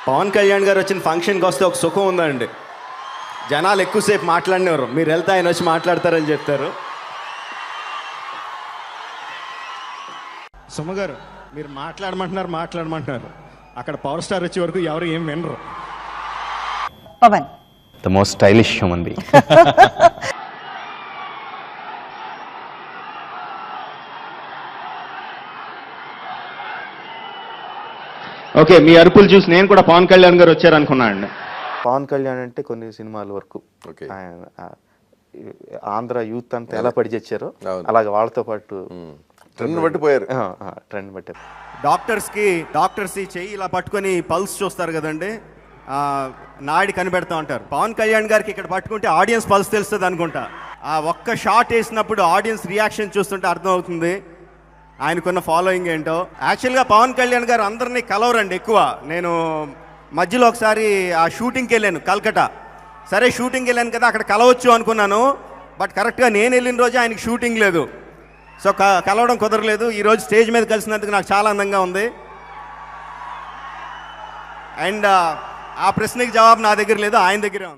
పవన్ కళ్యాణ్ గారు వచ్చిన ఫంక్షన్కి వస్తే ఒక సుఖం ఉందండి. జనాలు ఎక్కువసేపు మాట్లాడినవారు, మీరు వెళ్తే ఆయన వచ్చి మాట్లాడతారని చెప్తారు. సుమ గారు, మీరు మాట్లాడమంటున్నారు. అక్కడ పవర్ స్టార్ వచ్చే వరకు ఎవరు ఏం వినరు. Pawan the most stylish human being. Okay, మీ అరుపులు చూసి నేను కూడా పవన్ కళ్యాణ్ గారు వచ్చారనుకున్నాను అండి. పవన్ కళ్యాణ్ అంటే కొన్ని సినిమాల వరకు ఆయన ఆంధ్ర యూత్ అంతా ఎలా పడి తెచ్చారో అలాగే వాళ్ళతో పాటు ట్రెండ్ పట్టిపోయారు. ట్రెండ్ బట్టి డాక్టర్స్ చెయ్యి ఇలా పట్టుకొని పల్స్ చూస్తారు కదండి, నాడి కనిపెడతా ఉంటారు. పవన్ కళ్యాణ్ గారికి ఇక్కడ పట్టుకుంటే ఆడియన్స్ పల్స్ తెలుస్తుంది అనుకుంటా. ఆ ఒక్క షాట్ వేసినప్పుడు ఆడియన్స్ రియాక్షన్ చూస్తుంటే అర్థమవుతుంది ఆయనకున్న ఫాలోయింగ్ ఏంటో. యాక్చువల్గా పవన్ కళ్యాణ్ గారు అందరినీ కలవరండి ఎక్కువ. నేను మధ్యలో ఒకసారి ఆ షూటింగ్కి వెళ్ళాను కల్కటా. సరే షూటింగ్కి వెళ్ళాను కదా, అక్కడ కలవచ్చు అనుకున్నాను. బట్ కరెక్ట్గా నేను వెళ్ళిన రోజు ఆయనకి షూటింగ్ లేదు. సో కలవడం కుదరలేదు. ఈరోజు స్టేజ్ మీద కలిసినందుకు నాకు చాలా ఆనందంగా ఉంది. అండ్ ఆ ప్రశ్నకి జవాబు నా దగ్గర లేదు, ఆయన దగ్గరే ఉంది.